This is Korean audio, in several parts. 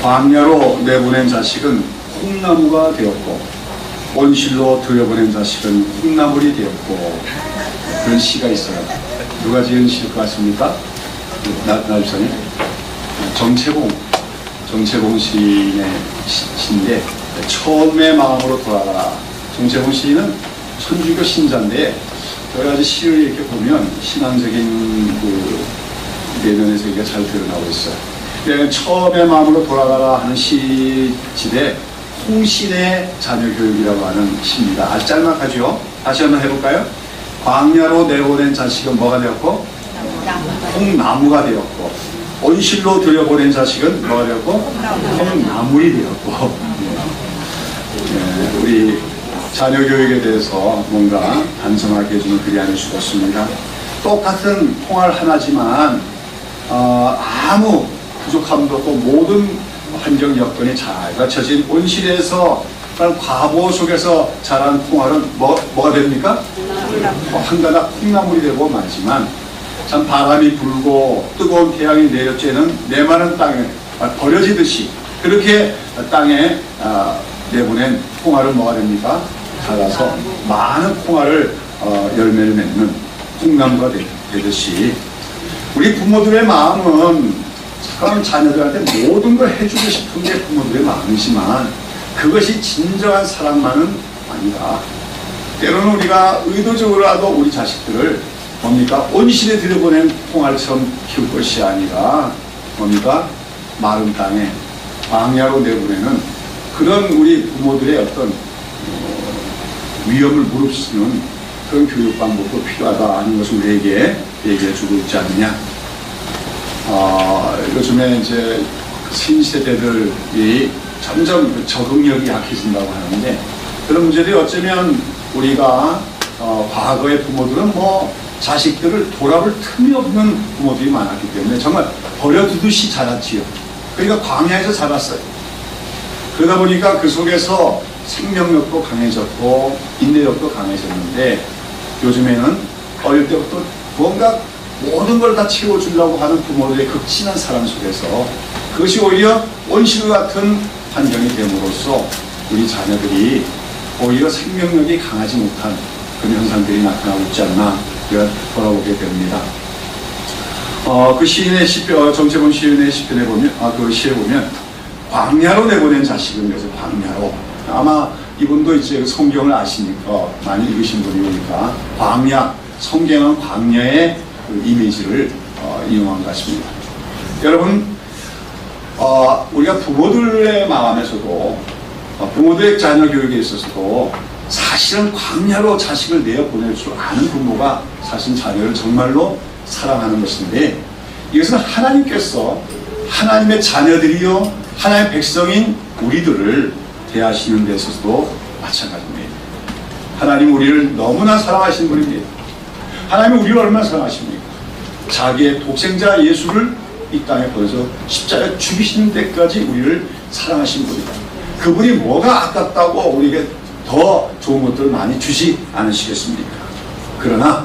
광야로 내보낸 자식은 콩나무가 되었고 온실로 들여보낸 자식은 콩나물이 되었고, 그런 시가 있어요. 누가 지은 시일 것 같습니까? 나주사님? 정채봉 시인의 시인데, 처음의 마음으로 돌아가라. 정채봉 시인은 천주교 신자인데 여러 가지 시를 이렇게 보면 신앙적인 그 내면에서 이게 잘 드러나고 있어요. 처음의 마음으로 돌아가라 하는 시집에 홍신의 자녀교육이라고 하는 시입니다. 아주 짤막하죠? 다시 한번 해볼까요? 광야로 내보낸 자식은 뭐가 되었고? 콩나무가 되었고, 온실로 들여보낸 자식은 뭐가 되었고? 콩나물이 되었고. 네, 우리 자녀교육에 대해서 뭔가 단정하게 해주는 글이 아닐 수가 없습니다. 똑같은 콩알 하나지만 아무 부족함도 없고 모든 환경 여건이 잘 갖춰진 온실에서 과보 속에서 자란 콩알은 뭐가 됩니까? 한 가닥 콩나물이 되고 말지만, 참 바람이 불고 뜨거운 태양이 내려쬐는 메마른 땅에 버려지듯이 그렇게 땅에 내보낸 콩알은 뭐가 됩니까? 자라서 많은 콩알을 열매를 맺는 콩나무가 되듯이, 우리 부모들의 마음은 참 자녀들한테 모든 걸 해주고 싶은 게 부모들의 마음이지만 그것이 진정한 사랑만은 아니다. 때로는 우리가 의도적으로라도 우리 자식들을 뭡니까? 온실에 들여보낸 콩알처럼 키울 것이 아니라 뭡니까? 마른 땅에 광야로 내보내는 그런 우리 부모들의 어떤 위험을 무릅쓰는 그런 교육 방법도 필요하다 하는 것을 우리에게 얘기해 주고 있지 않느냐. 요즘에 이제 신세대들이 점점 적응력이 약해진다고 하는데, 그런 문제들이 어쩌면 우리가 과거의 부모들은 뭐 자식들을 돌아볼 틈이 없는 부모들이 많았기 때문에 정말 버려두듯이 자랐지요. 그러니까 광야에서 자랐어요. 그러다 보니까 그 속에서 생명력도 강해졌고 인내력도 강해졌는데, 요즘에는 어릴 때부터 뭔가 모든 걸 다 채워주려고 하는 부모들의 극진한 사랑 속에서 그것이 오히려 온실 같은 환경이 됨으로써 우리 자녀들이 오히려 생명력이 강하지 못한 그런 현상들이 나타나고 있지 않나 돌아보게 됩니다. 그 시인의 시편, 정채봉 시인의 시편에 보면, 그 시에 보면 광야로 내보낸 자식은, 그래서 광야로, 아마 이분도 이제 성경을 아시니까 많이 읽으신 분이니까 광야, 성경은 광야의 그 이미지를 이용한 것 같습니다. 여러분, 우리가 부모들의 마음에서도, 부모들의 자녀 교육에 있어서도 사실은 광야로 자식을 내어보낼 줄 아는 부모가 사실 자녀를 정말로 사랑하는 것인데, 이것은 하나님께서 하나님의 자녀들이요 하나님의 백성인 우리들을 대하시는 데 있어서도 마찬가지입니다. 하나님 우리를 너무나 사랑하시는 분입니다. 하나님은 우리를 얼마나 사랑하십니까? 자기의 독생자 예수를 이 땅에 보내서 십자가에 죽이시는 데까지 우리를 사랑하신 분이다. 그분이 뭐가 아깝다고 우리에게 더 좋은 것들을 많이 주지 않으시겠습니까? 그러나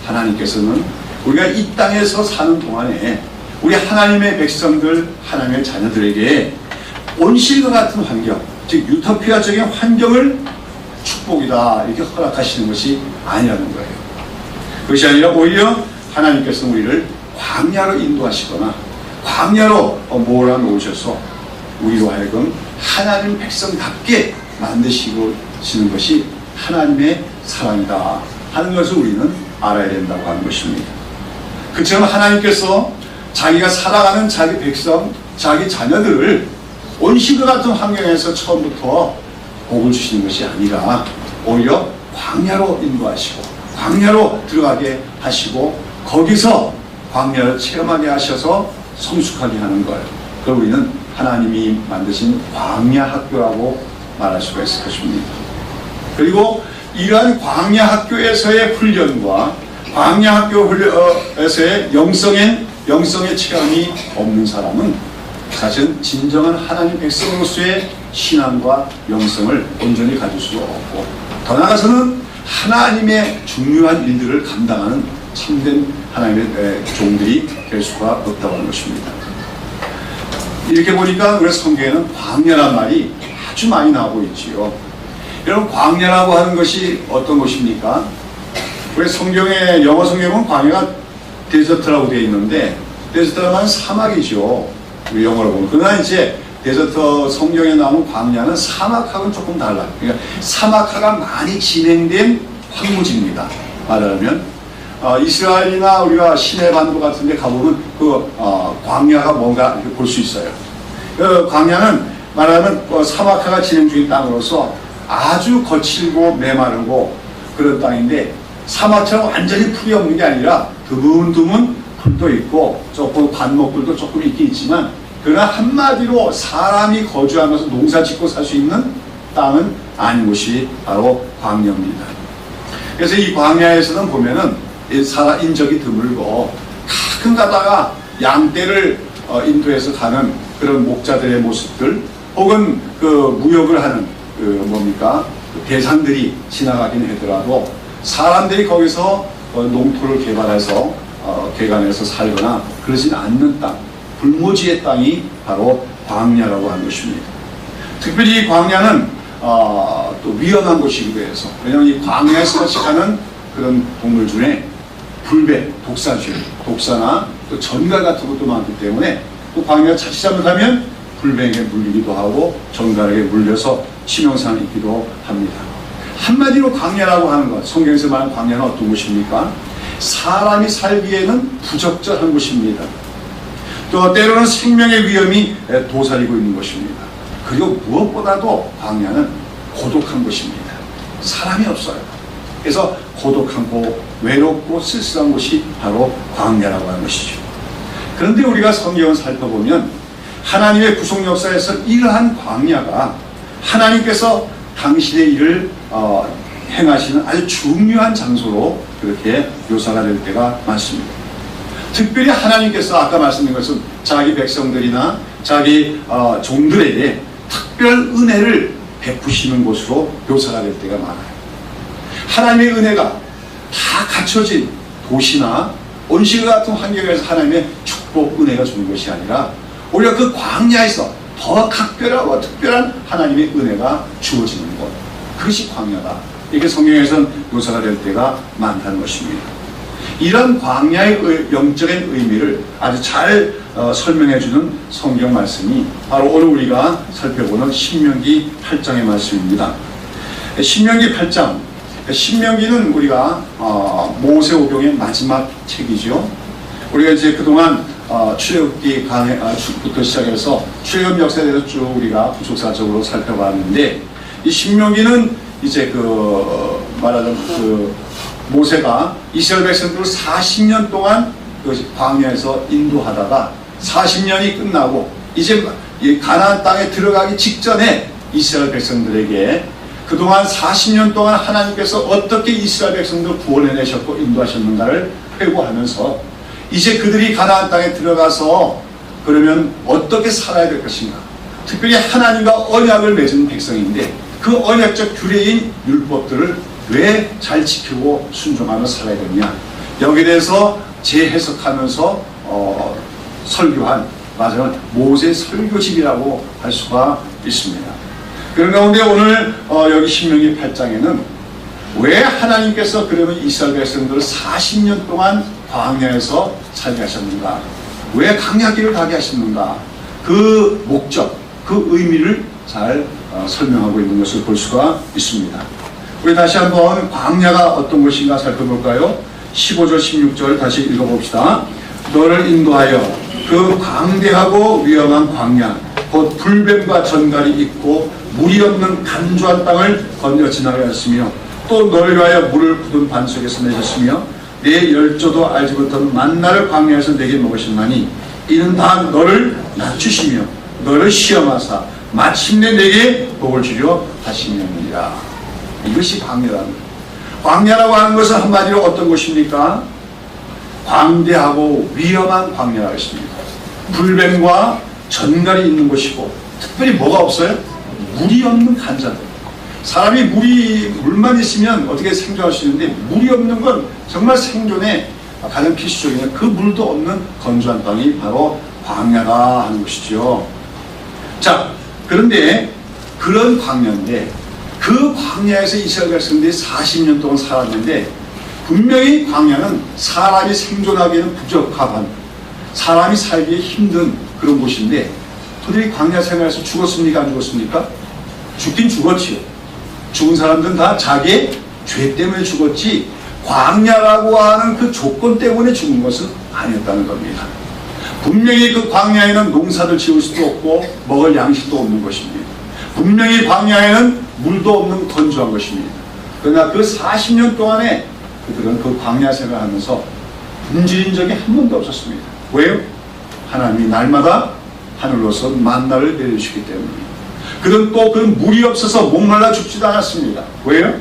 하나님께서는 우리가 이 땅에서 사는 동안에 우리 하나님의 백성들, 하나님의 자녀들에게 온실과 같은 환경, 즉 유토피아적인 환경을 축복이다 이렇게 허락하시는 것이 아니라는 거예요. 그것이 아니라 오히려 하나님께서 우리를 광야로 인도하시거나 광야로 몰아놓으셔서 우리로 하여금 하나님 백성답게 만드시는 것이 하나님의 사랑이다 하는 것을 우리는 알아야 된다고 하는 것입니다. 그처럼 하나님께서 자기가 사랑하는 자기 백성, 자기 자녀들을 온실과 같은 환경에서 처음부터 복을 주시는 것이 아니라 오히려 광야로 인도하시고 광야로 들어가게 하시고 거기서 광야를 체험하게 하셔서 성숙하게 하는 거예요. 그걸 우리는 하나님이 만드신 광야 학교라고 말할 수가 있을 것입니다. 그리고 이러한 광야 학교에서의 훈련과 광야 학교에서의 영성의 체험이 없는 사람은 사실 진정한 하나님 백성으로서의 신앙과 영성을 온전히 가질 수 없고, 더 나아가서는 하나님의 중요한 일들을 감당하는 참된 하나님의 종들이 될 수가 없다고 하는 것입니다. 이렇게 보니까 우리 성경에는 광야란 말이 아주 많이 나오고 있지요. 여러분, 광야라고 하는 것이 어떤 것입니까? 우리 성경에, 영어 성경에 보면 광야가 데저트라고 되어 있는데, 데저트라는 사막이죠. 우리 영어로 보면. 그러나 이제 데저트 성경에 나오는 광야는 사막하고는 조금 달라요. 그러니까 사막화가 많이 진행된 황무지입니다. 말하자면 이스라엘이나 우리가 시내 반도 같은 데 가보면 그 광야가 뭔가 이렇게 볼 수 있어요. 그 광야는 말하자면 사막화가 진행 중인 땅으로서 아주 거칠고 메마르고 그런 땅인데, 사막처럼 완전히 풀이 없는 게 아니라 드문드문 풀도 있고 조금 관목들도 조금 있긴 있지만, 그러나 한마디로 사람이 거주하면서 농사 짓고 살 수 있는 땅은 아닌 곳이 바로 광야입니다. 그래서 이 광야에서는 보면은 인적이 드물고 가끔 가다가 양떼를 인도해서 가는 그런 목자들의 모습들, 혹은 그 무역을 하는 그 대상들이 지나가긴 하더라도 사람들이 거기서 농토를 개발해서 개간해서 살거나 그러진 않는 땅, 불모지의 땅이 바로 광야라고 하는 것입니다. 특별히 이 광야는 또 위험한 곳이기도 해서, 왜냐하면 이 광야에서 서식하는 그런 동물 중에 불배, 독사나 또 전갈 같은 것도 많기 때문에, 또 광야 자칫 잘못하면 불뱀에게 물리기도 하고 전갈에게 물려서 치명상이 있기도 합니다. 한마디로 광야라고 하는 것, 성경에서 말하는 광야는 어떤 곳입니까? 사람이 살기에는 부적절한 곳입니다. 또 때로는 생명의 위험이 도사리고 있는 것입니다. 그리고 무엇보다도 광야는 고독한 곳입니다. 사람이 없어요. 그래서 고독하고 외롭고 쓸쓸한 곳이 바로 광야라고 하는 것이죠. 그런데 우리가 성경을 살펴보면 하나님의 구속 역사에서 이러한 광야가 하나님께서 당신의 일을 행하시는 아주 중요한 장소로 그렇게 묘사가 될 때가 많습니다. 특별히 하나님께서 아까 말씀드린 것은 자기 백성들이나 자기 종들에게 특별 은혜를 베푸시는 곳으로 묘사가 될 때가 많아요. 하나님의 은혜가 다 갖춰진 도시나 온실 같은 환경에서 하나님의 축복, 은혜가 주는 것이 아니라 오히려 그 광야에서 더 각별하고 특별한 하나님의 은혜가 주어지는 것, 그것이 광야다. 이렇게 성경에서는 묘사가 될 때가 많다는 것입니다. 이런 광야의 영적인 의미를 아주 잘 설명해주는 성경 말씀이 바로 오늘 우리가 살펴보는 신명기 8장의 말씀입니다. 신명기 8장, 신명기는 우리가 모세오경의 마지막 책이죠. 우리가 이제 그동안 출애굽기 부터 시작해서 출애굽 역사에 대해서 쭉 우리가 부속사적으로 살펴봤는데, 이 신명기는 이제 말하자면 모세가 이스라엘 백성들을 40년 동안 광야에서 인도하다가 40년이 끝나고 이제 가나안 땅에 들어가기 직전에 이스라엘 백성들에게 그동안 40년 동안 하나님께서 어떻게 이스라엘 백성들을 구원해내셨고 인도하셨는가를 회고하면서 이제 그들이 가나안 땅에 들어가서 그러면 어떻게 살아야 될 것인가, 특별히 하나님과 언약을 맺은 백성인데 그 언약적 규례인 율법들을 왜 잘 지키고 순종하며 살아야 되느냐, 여기에 대해서 재해석하면서 설교한, 맞아요, 모세 설교집이라고 할 수가 있습니다. 그런 가운데 오늘 여기 신명기 8장에는 왜 하나님께서 그러면 이스라엘 백성들을 40년 동안 광야에서 살게 하셨는가, 왜 광야길을 가게 하셨는가, 그 목적, 그 의미를 잘 설명하고 있는 것을 볼 수가 있습니다. 우리 다시 한번 광야가 어떤 것인가 살펴볼까요? 15절 16절 다시 읽어봅시다. 너를 인도하여 그 광대하고 위험한 광야, 곧 불뱀과 전갈이 있고 물이 없는 간조한 땅을 건너 지나게 하셨으며, 또 너를 위하여 물을 굳은 반석에서 내셨으며 내 열조도 알지 못하는 만나를 광야에서 내게 먹으셨나니 이는 다 너를 낮추시며 너를 시험하사 마침내 내게 복을 주려 하시느니라. 이것이 광야라는 거예요. 광야라고 하는 것은 한마디로 어떤 것입니까? 광대하고 위험한 광야라고 했습니다. 불뱀과 전갈이 있는 곳이고, 특별히 뭐가 없어요? 물이 없는 간자들. 사람이 물만 있으면 어떻게 생존할 수 있는데, 물이 없는 건 정말 생존에 가장 필수적인 그 물도 없는 건조한 땅이 바로 광야다 하는 것이죠. 자, 그런데 그런 광야인데 그 광야에서 이스라엘 백성들이 40년 동안 살았는데 분명히 광야는 사람이 생존하기에는 부적합한, 사람이 살기에 힘든 그런 곳인데 그들이 광야 생활에서 죽었습니까? 안 죽었습니까? 죽긴 죽었지요. 죽은 사람들은 다 자기의 죄 때문에 죽었지 광야라고 하는 그 조건 때문에 죽은 것은 아니었다는 겁니다. 분명히 그 광야에는 농사를 지을 수도 없고 먹을 양식도 없는 것입니다. 분명히 광야에는 물도 없는 건조한 것입니다. 그러나 그 40년 동안에 그들은 그 광야 생활하면서 굶주린 적이 한 번도 없었습니다. 왜요? 하나님이 날마다 하늘로서 만나를 내려주시기 때문입니다. 그들은 또 그 물이 없어서 목말라 죽지도 않았습니다. 왜요?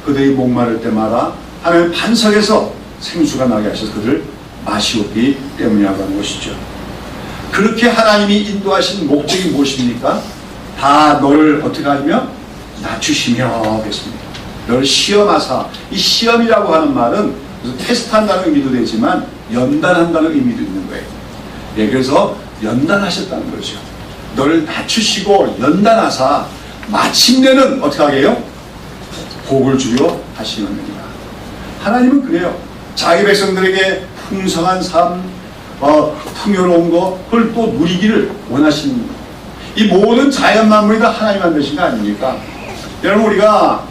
그들이 목마를 때마다 하나님 반석에서 생수가 나게 하셔서 그들을 마시었기 때문이라고 하는 것이죠. 그렇게 하나님이 인도하신 목적이 무엇입니까? 다 너를 어떻게 하며? 낮추시며 그랬습니다. 너를 시험하사. 이 시험이라고 하는 말은 테스트한다는 의미도 되지만 연단한다는 의미도 있는 거예요. 예, 그래서 연단하셨다는 거죠. 너를 낮추시고 연단하사 마침내는 어떻게 하게 해요? 복을 주려 하시는 겁니다. 하나님은 그래요. 자기 백성들에게 풍성한 삶, 풍요로운 거, 그걸 또 누리기를 원하시는 거예요. 이 모든 자연 만물이 다 하나님 만드신 거 아닙니까? 여러분, 우리가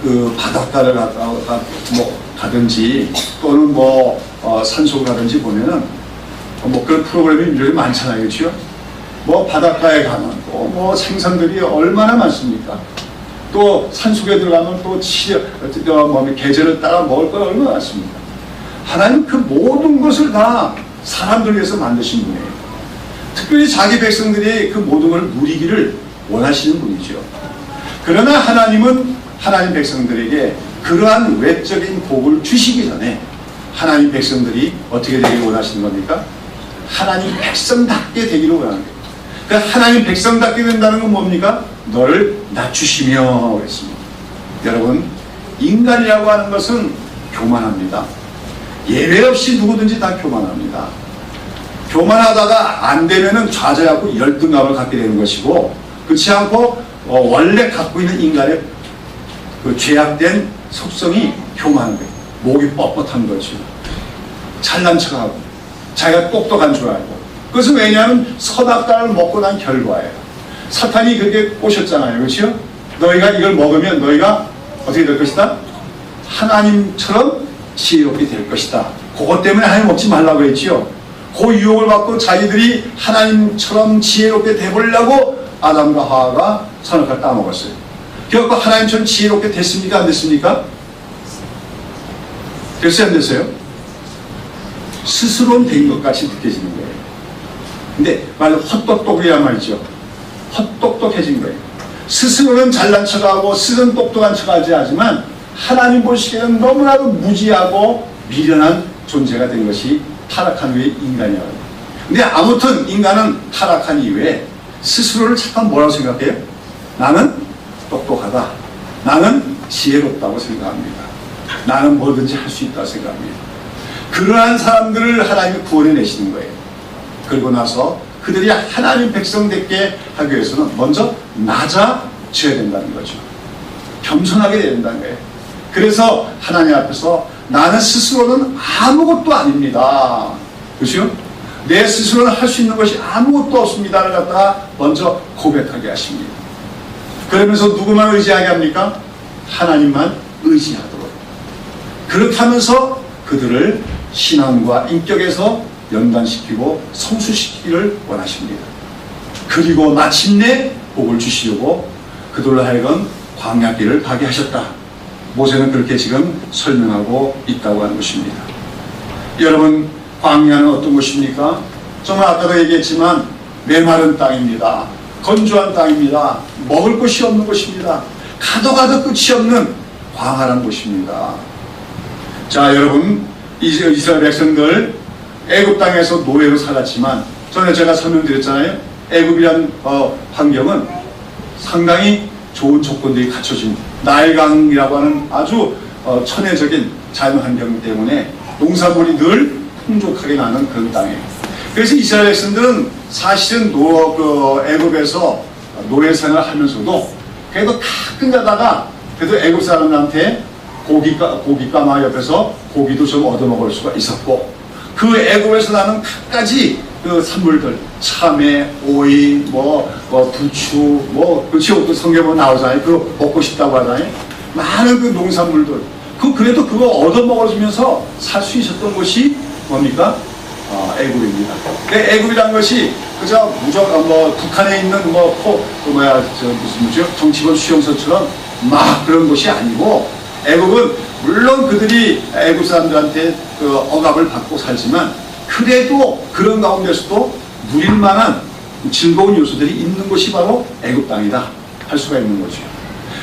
그 바닷가를 가든지 또는 산속을 가든지 보면은 그런 프로그램이 굉장히 많잖아요. 그렇죠? 바닷가에 가면 또 생선들이 얼마나 많습니까? 또 산속에 들어가면 또 계절을 따라 먹을 건 얼마나 많습니까? 하나님 그 모든 것을 다 사람들 위해서 만드신 분이에요. 특별히 자기 백성들이 그 모든 걸 누리기를 원하시는 분이죠. 그러나 하나님은 하나님 백성들에게 그러한 외적인 복을 주시기 전에 하나님 백성들이 어떻게 되기를 원하시는 겁니까? 하나님 백성답게 되기를 원하는 거예요. 그러니까 하나님 백성답게 된다는 건 뭡니까? 너를 낮추시며 그랬습니다. 여러분, 인간이라고 하는 것은 교만합니다. 예외 없이 누구든지 다 교만합니다. 교만하다가 안 되면은 좌절하고 열등감을 갖게 되는 것이고, 그렇지 않고 원래 갖고 있는 인간의 그 죄악된 속성이 교만한 거예요. 목이 뻣뻣한 거죠. 잘난 척하고 자기가 똑똑한 줄 알고. 그것은 왜냐하면 선악과를 먹고 난 결과예요. 사탄이 그렇게 꼬셨잖아요. 그렇죠? 너희가 이걸 먹으면 너희가 어떻게 될 것이다? 하나님처럼 지혜롭게 될 것이다. 그것 때문에 하나님 먹지 말라고 했지요. 그 유혹을 받고 자기들이 하나님처럼 지혜롭게 되보려고 아담과 하와가 선악과를 따먹었어요. 결국 하나님처럼 지혜롭게 됐습니까? 안 됐습니까? 됐어요? 안 됐어요? 스스로는 된 것 같이 느껴지는 거예요. 근데 말로 헛똑똑이란 말이죠. 헛똑똑해진 거예요. 스스로는 잘난 척하고 스스로는 똑똑한 척하지 하지만 하나님 보시기에는 너무나도 무지하고 미련한 존재가 된 것이 타락한 후의 인간이라고 합니다. 근데 아무튼 인간은 타락한 이후에 스스로를 잠깐 뭐라고 생각해요? 나는 똑똑하다. 나는 지혜롭다고 생각합니다. 나는 뭐든지 할 수 있다고 생각합니다. 그러한 사람들을 하나님이 구원해 내시는 거예요. 그리고 나서 그들이 하나님 백성답게 하기 위해서는 먼저 낮아져야 된다는 거죠. 겸손하게 된다는 거예요. 그래서 하나님 앞에서 나는 스스로는 아무것도 아닙니다. 그렇죠? 내 스스로는 할 수 있는 것이 아무것도 없습니다를 갖다가 먼저 고백하게 하십니다. 그러면서 누구만 의지하게 합니까? 하나님만 의지하도록. 그렇게 하면서 그들을 신앙과 인격에서 연단시키고 성수시키기를 원하십니다. 그리고 마침내 복을 주시려고 그들로 하여금 광야길을 가게 하셨다. 모세는 그렇게 지금 설명하고 있다고 하는 것입니다. 여러분, 광야는 어떤 곳입니까? 정말 아까도 얘기했지만 메마른 땅입니다. 건조한 땅입니다. 먹을 것이 없는 곳입니다. 가도 가도 끝이 없는 광활한 곳입니다. 자, 여러분, 이스라엘 백성들 애굽 땅에서 노예로 살았지만 전에 제가 설명드렸잖아요. 애굽이란 환경은 상당히 좋은 조건들이 갖춰진 나일강이라고 하는 아주 천혜적인 자연 환경 때문에 농산물이 늘 풍족하게 나는 그런 땅이에요. 그래서 이스라엘 백성들은 사실은 애굽에서 노예 생활을 하면서도 그래도 가끔 가다가 그래도 애굽 사람들한테 고깃가마 옆에서 고기도 좀 얻어먹을 수가 있었고, 그 애굽에서 나는 갖가지 그 산물들, 참외, 오이, 부추, 그렇죠. 그 성경에 나오잖아요. 그거 먹고 싶다고 하잖아요. 많은 그 농산물들. 그래도 그거 얻어먹어주면서 살 수 있었던 곳이 뭡니까? 애굽입니다. 애굽이라는 것이 그저 무조건 북한에 있는 무슨 정치권 수용소처럼 막 그런 곳이 아니고, 애굽은 물론 그들이 애굽 사람들한테 그 억압을 받고 살지만 그래도 그런 가운데서도 누릴 만한 즐거운 요소들이 있는 곳이 바로 애굽 땅이다 할 수가 있는 거죠.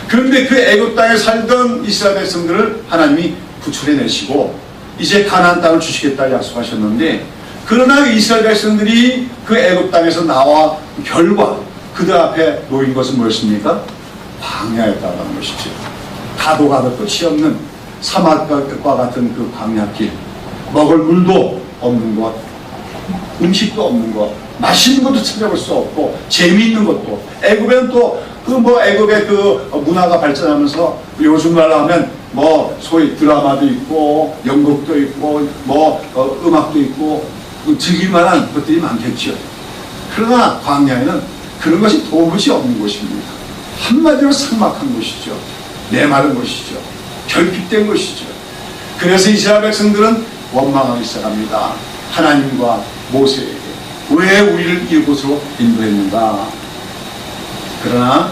그런데 그 애굽 땅에 살던 이스라엘 백성들을 하나님이 구출해내시고 이제 가나안 땅을 주시겠다 약속하셨는데, 그러나 이스라엘 백성들이 그 애굽 땅에서 나와 결과 그들 앞에 놓인 것은 무엇입니까? 광야였다는 것이죠. 가도 끝이 없는 사막과 같은 그 광야길, 먹을 물도 없는 것, 음식도 없는 것, 맛있는 것도 찾아볼 수 없고 재미있는 것도. 애굽에는 또 애굽의 그 문화가 발전하면서 요즘 말로 하면 소위 드라마도 있고 연극도 있고 음악도 있고 즐길 만한 것들이 많겠죠. 그러나 광야에는 그런 것이 도무지 없는 곳입니다. 한마디로 삭막한 곳이죠. 메마른 곳이죠. 결핍된 곳이죠. 그래서 이스라엘 백성들은 원망하기 시작합니다. 하나님과 모세에게 왜 우리를 이곳으로 인도했는가. 그러나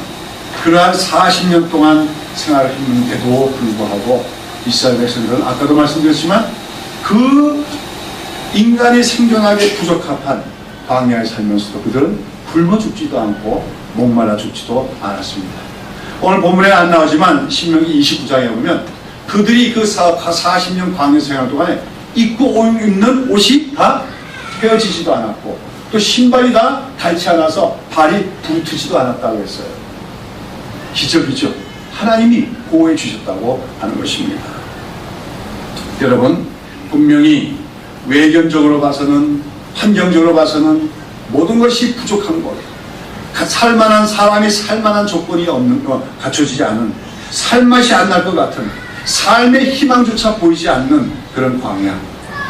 그러한 40년 동안 생활을 했는데도 불구하고 이스라엘 백성들은 아까도 말씀드렸지만 그 인간이 생존하기에 부적합한 광야에 살면서도 그들은 굶어 죽지도 않고 목말라 죽지도 않았습니다. 오늘 본문에 안 나오지만 신명기 29장에 보면 그들이 그 40년 광야 생활 동안에 입고 입는 옷이 다 헤어지지도 않았고 또 신발이 다 닳지 않아서 발이 부르트지도 않았다고 했어요. 기적이죠. 하나님이 보호해 주셨다고 하는 것입니다. 여러분, 분명히 외견적으로 봐서는, 환경적으로 봐서는 모든 것이 부족한 것, 살만한 사람이 살만한 조건이 갖춰지지 않은, 살맛이 안 날 것 같은, 삶의 희망조차 보이지 않는 그런 광야.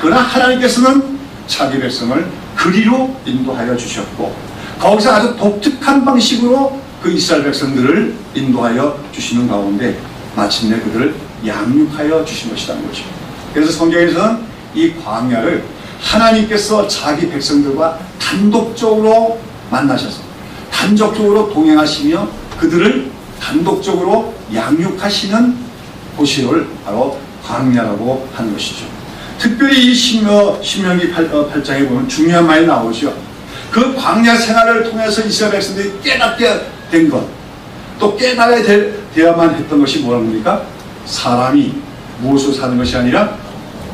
그러나 하나님께서는 자기 백성을 그리로 인도하여 주셨고 거기서 아주 독특한 방식으로 그 이스라엘 백성들을 인도하여 주시는 가운데 마침내 그들을 양육하여 주신 것이라는 거죠. 그래서 성경에서는 이 광야를 하나님께서 자기 백성들과 단독적으로 만나셔서 단독적으로 동행하시며 그들을 단독적으로 양육하시는 곳을 바로 광야라고 하는 것이죠. 특별히 이 신명기 8장에 보면 중요한 말이 나오죠. 그 광야 생활을 통해서 이스라엘 백성들이 깨닫게 된 것, 또 깨달아야 되어야만 했던 것이 뭐랍니까? 사람이 무엇으로 사는 것이 아니라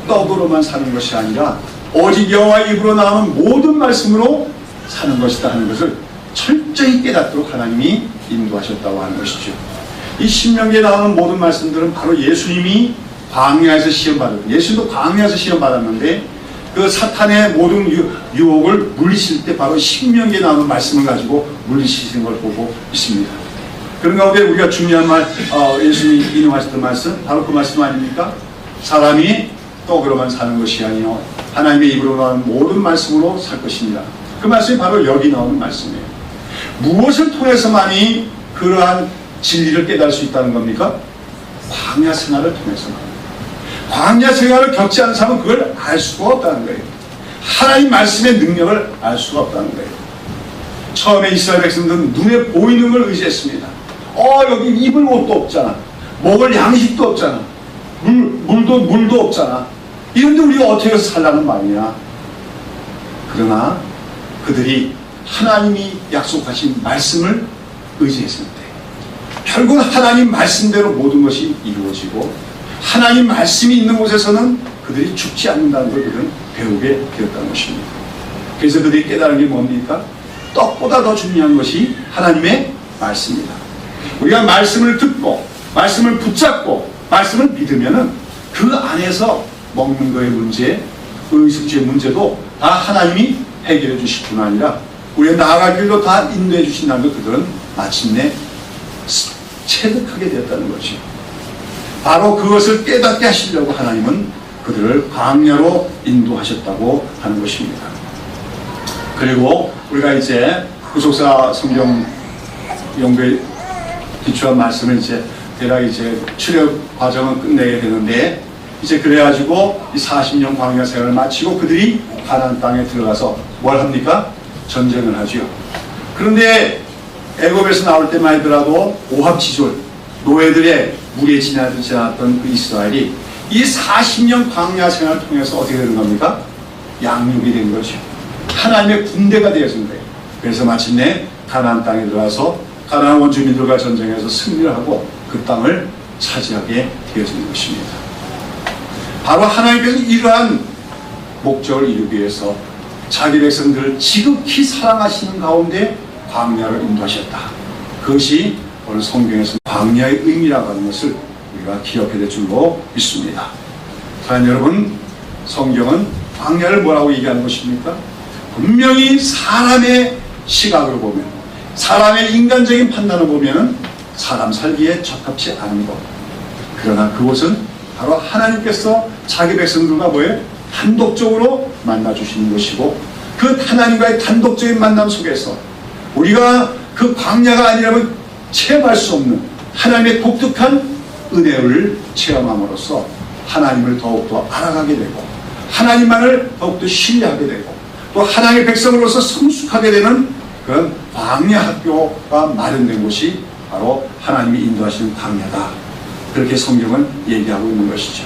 떡으로만 사는 것이 아니라 오직 여호와 입으로 나오는 모든 말씀으로 사는 것이다 하는 것을 철저히 깨닫도록 하나님이 인도하셨다고 하는 것이죠. 이 신명기에 나오는 모든 말씀들은 바로 예수님이 광야에서 시험받은, 예수도 광야에서 시험받았는데 그 사탄의 모든 유혹을 물리칠 때 바로 신명기에 나오는 말씀을 가지고 물리치시는 걸 보고 있습니다. 그런 가운데 우리가 중요한 말, 예수님이 인용하셨던 말씀, 바로 그 말씀 아닙니까? 사람이 떡으로만 사는 것이 아니요 하나님의 입으로 나오는 모든 말씀으로 살 것입니다. 그 말씀이 바로 여기 나오는 말씀이에요. 무엇을 통해서만이 그러한 진리를 깨달을 수 있다는 겁니까? 광야 생활을 통해서만. 광야 생활을 겪지 않은 사람은 그걸 알 수가 없다는 거예요. 하나님 말씀의 능력을 알 수가 없다는 거예요. 처음에 이스라엘 백성들은 눈에 보이는 걸 의지했습니다. 여기 입을 옷도 없잖아. 먹을 양식도 없잖아. 물도 없잖아. 이런데 우리가 어떻게 해서 살라는 말이냐. 그러나 그들이 하나님이 약속하신 말씀을 의지했을 때 결국 하나님 말씀대로 모든 것이 이루어지고 하나님 말씀이 있는 곳에서는 그들이 죽지 않는다는 걸 그들은 배우게 되었다는 것입니다. 그래서 그들이 깨달은 게 뭡니까? 떡보다 더 중요한 것이 하나님의 말씀이다. 우리가 말씀을 듣고 말씀을 붙잡고 말씀을 믿으면은 그 안에서 먹는 거의 문제, 의식주의 문제도 다 하나님이 해결해 주실 뿐 아니라 우리가 나아갈 길도 다 인도해 주신다는 것, 그들은 마침내 체득하게 되었다는 거죠. 바로 그것을 깨닫게 하시려고 하나님은 그들을 광야로 인도하셨다고 하는 것입니다. 그리고 우리가 이제 구속사 성경 연구에 기초한 말씀을 이제 대략 이제 출애굽 과정은 끝내게 되는데, 이제 그래가지고 이 40년 광야 생활을 마치고 그들이 가나안 땅에 들어가서 뭘 합니까? 전쟁을 하죠. 그런데 애굽에서 나올 때만 하더라도 오합지졸, 노예들의 물에 지나던 그 이스라엘이 이 40년 광야 생활을 통해서 어떻게 되는 겁니까? 양육이 된 거죠. 하나님의 군대가 되어진 거예요. 그래서 마침내 가나안 땅에 들어가서 가나안 원주민들과 전쟁에서 승리를 하고 그 땅을 차지하게 되어지는 것입니다. 바로 하나님께서 이러한 목적을 이루기 위해서 자기 백성들을 지극히 사랑하시는 가운데 광야로 인도하셨다. 그것이 오늘 성경에서 광야의 의미라고 하는 것을 우리가 기억해야 될 줄로 믿습니다. 사랑하는 여러분, 성경은 광야를 뭐라고 얘기하는 것입니까? 분명히 사람의 시각으로 보면, 사람의 인간적인 판단을 보면 사람 살기에 적합치 않은 것. 그러나 그곳은 바로 하나님께서 자기 백성들과 뭐예요? 단독적으로 만나주시는 것이고, 그 하나님과의 단독적인 만남 속에서 우리가 그 광야가 아니라면 체험할 수 없는 하나님의 독특한 은혜를 체험함으로써 하나님을 더욱더 알아가게 되고, 하나님만을 더욱더 신뢰하게 되고, 또 하나님의 백성으로서 성숙하게 되는 그런 광야 학교가 마련된 곳이 바로 하나님이 인도하시는 광야다. 그렇게 성경은 얘기하고 있는 것이죠.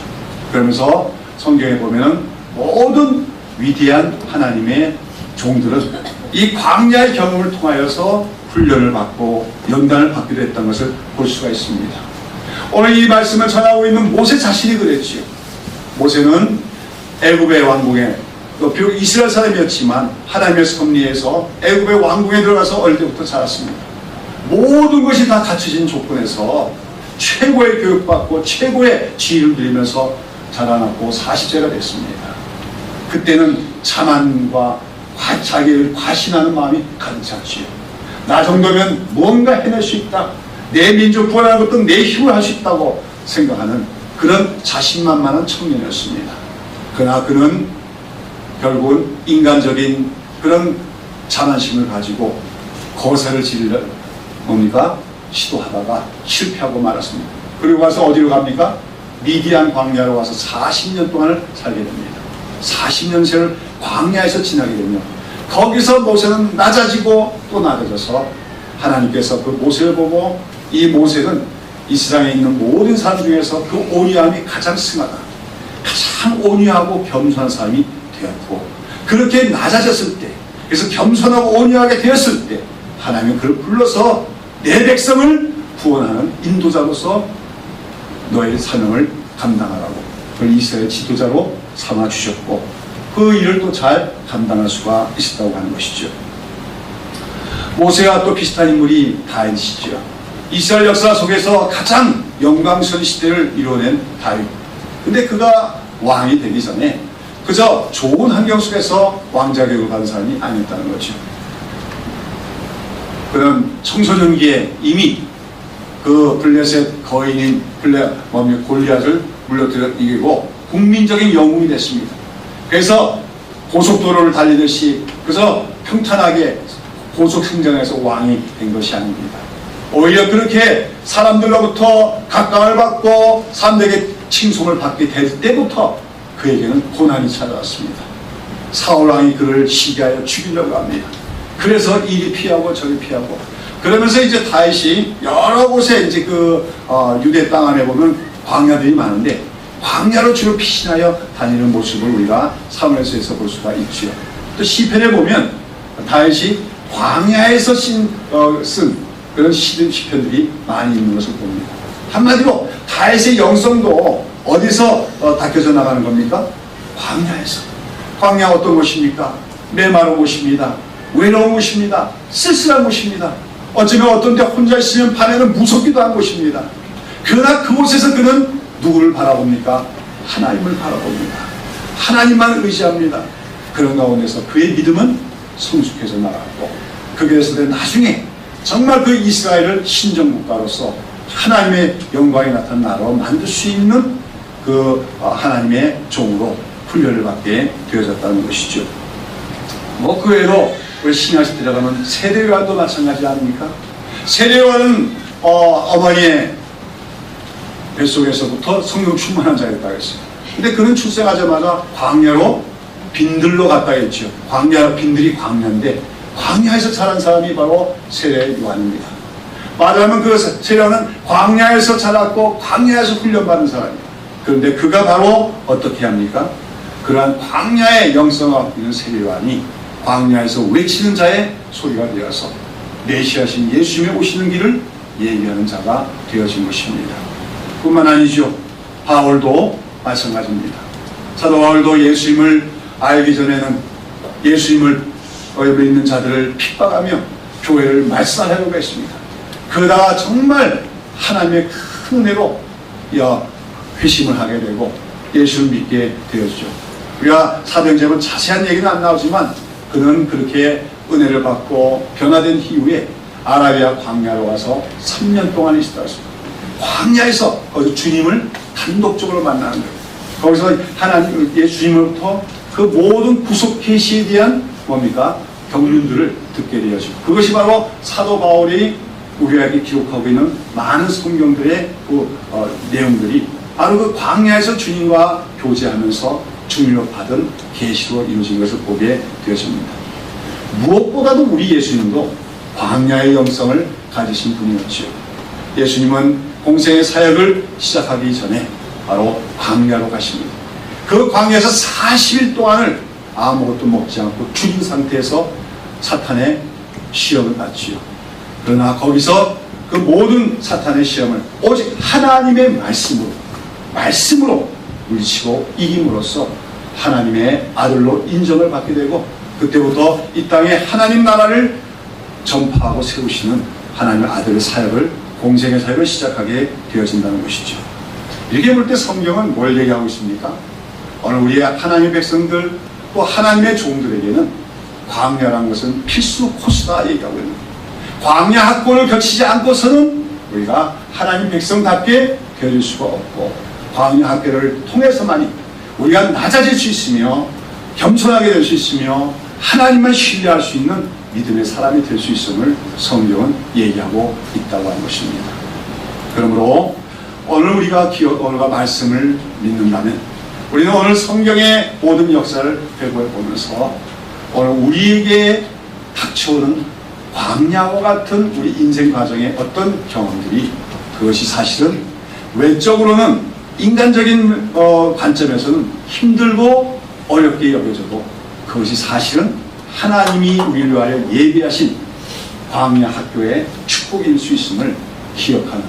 그러면서 성경에 보면은 모든 위대한 하나님의 종들은 이 광야의 경험을 통하여서 훈련을 받고 연단을 받기도 했던 것을 볼 수가 있습니다. 오늘 이 말씀을 전하고 있는 모세 자신이 그랬지요. 모세는 애굽의 왕궁에, 비록 이스라엘 사람이었지만 하나님의 섭리에서 애굽의 왕궁에 들어가서 어릴 때부터 자랐습니다. 모든 것이 다 갖춰진 조건에서 최고의 교육받고 최고의 지위를 누리면서 자라났고 40세가 됐습니다. 그때는 자만과 자기를 과신하는 마음이 가득 찼지요. 나 정도면 뭔가 해낼 수 있다, 내 민족 구원하는 것도 내 힘을 할 수 있다고 생각하는 그런 자신만만한 청년이었습니다. 그러나 그는 결국은 인간적인 그런 자만심을 가지고 거세를 지르려 뭡니까? 시도하다가 실패하고 말았습니다. 그리고 가서 어디로 갑니까? 미디안 광야로 와서 40년 동안을 살게 됩니다. 40년째를 광야에서 지나게 되며 거기서 모세는 낮아지고 또 낮아져서 하나님께서 그 모세를 보고 이 모세는 이스라엘에 있는 모든 사람 중에서 그 온유함이 가장 승하다, 가장 온유하고 겸손한 사람이 되었고, 그렇게 낮아졌을 때, 그래서 겸손하고 온유하게 되었을 때 하나님은 그를 불러서 내 백성을 구원하는 인도자로서 너의 사명을 감당하라고 그걸 이스라엘 지도자로 삼아주셨고, 그 일을 또 잘 감당할 수가 있었다고 하는 것이죠. 모세와 또 비슷한 인물이 다윗이죠. 이스라엘 역사 속에서 가장 영광스러운 시대를 이뤄낸 다윗. 근데 그가 왕이 되기 전에 그저 좋은 환경 속에서 왕자 교육을 받은 사람이 아니었다는 거죠. 그는 청소년기에 이미 그 블레셋 거인인 골리앗을 물러들어 이기고 국민적인 영웅이 됐습니다. 그래서 고속도로를 달리듯이 그래서 평탄하게 고속승전에서 왕이 된 것이 아닙니다. 오히려 그렇게 사람들로부터 각광을 받고 사람들에게 칭송을 받게 될 때부터 그에게는 고난이 찾아왔습니다. 사울 왕이 그를 시기하여 죽이려고 합니다. 그래서 이리 피하고 저리 피하고 그러면서 이제 다윗이 여러 곳에 이제 유대 땅 안에 보면 광야들이 많은데 광야로 주로 피신하여 다니는 모습을 우리가 사무엘서에서 볼 수가 있죠. 또 시편에 보면 다윗이 광야에서 쓴 그런 시편들이 많이 있는 것을 봅니다. 한마디로 다윗의 영성도 어디서 닦여져 나가는 겁니까? 광야에서. 광야 어떤 곳입니까? 메마른 곳입니다. 외로운 곳입니다. 쓸쓸한 곳입니다. 어쩌면 어떤 데 혼자 있으면 밤에는 무섭기도 한 곳입니다. 그러나 그곳에서 그는 누구를 바라봅니까? 하나님을 바라봅니다. 하나님만 의지합니다. 그런 가운데서 그의 믿음은 성숙해져 나갔고, 그래서 나중에 정말 그 이스라엘을 신정국가로서 하나님의 영광이 나타난 나라로 만들 수 있는 그 하나님의 종으로 훈련을 받게 되어졌다는 것이죠. 뭐 그 외에도 우리 신약시대 들어가면 세례요한도 마찬가지 아닙니까? 세례요한은 어머니의 뱃속에서부터 성령 충만한 자였다고 했어요. 근데 그는 출생하자마자 광야로 빈들로 갔다 했죠. 빈들이 광야인데 광야에서 자란 사람이 바로 세례요한입니다. 말하자면 그 세례요한은 광야에서 자랐고 광야에서 훈련받은 사람이에요. 그런데 그가 바로 어떻게 합니까? 그러한 광야의 영성을 갖고 있는 세례요한이 광야에서 외치는 자의 소리가 되어서 메시아신 예수님의 오시는 길을 얘기하는 자가 되어진 것입니다. 뿐만 아니죠. 바울도 마찬가지입니다. 사도 바울도 예수님을 알기 전에는 예수님을 믿는 자들을 핍박하며 교회를 말살하려고 했습니다. 그러다가 정말 하나님의 큰 은혜로 회심을 하게 되고 예수를 믿게 되었죠. 우리가 사도행전은 자세한 얘기는 안 나오지만 그는 그렇게 은혜를 받고 변화된 이후에 아라비아 광야로 와서 3년 동안 있었다 했습니다. 광야에서 거기서 주님을 단독적으로 만나는 거예요. 거기서 하나님 예수님으로부터 그 모든 구속 계시에 대한 뭡니까? 경륜들을 듣게 되었죠. 그것이 바로 사도 바울이 우리에게 기록하고 있는 많은 성경들의 그 내용들이 바로 그 광야에서 주님과 교제하면서 주님으로 받은 계시로 이루어진 것을 보게 되었습니다. 무엇보다도 우리 예수님도 광야의 영성을 가지신 분이었죠. 예수님은 공생의 사역을 시작하기 전에 바로 광야로 가십니다. 그 광야에서 40일 동안을 아무것도 먹지 않고 죽은 상태에서 사탄의 시험을 받지요. 그러나 거기서 그 모든 사탄의 시험을 오직 하나님의 말씀으로 물리치고 이김으로써 하나님의 아들로 인정을 받게 되고, 그때부터 이 땅에 하나님 나라를 전파하고 세우시는 하나님의 아들의 사역을, 공생의 사역을 시작하게 되어진다는 것이죠. 이렇게 볼 때 성경은 뭘 얘기하고 있습니까? 오늘 우리의 하나님의 백성들 또 하나님의 종들에게는 광야라는 것은 필수 코스다 얘기하고 있는 거예요. 광야 학문을 거치지 않고서는 우리가 하나님 백성답게 되어질 수가 없고, 광야 학교를 통해서만이 우리가 낮아질 수 있으며 겸손하게 될 수 있으며 하나님만 신뢰할 수 있는 믿음의 사람이 될 수 있음을 성경은 얘기하고 있다고 하는 것입니다. 그러므로 오늘 우리가 말씀을 믿는다면 우리는 오늘 성경의 모든 역사를 회고해 보면서 오늘 우리에게 닥쳐오는 광야와 같은 우리 인생 과정의 어떤 경험들이, 그것이 사실은 외적으로는 인간적인 관점에서는 힘들고 어렵게 여겨져도 그것이 사실은 하나님이 우리를 위하여 예비하신 광야 학교의 축복일 수 있음을 기억하는,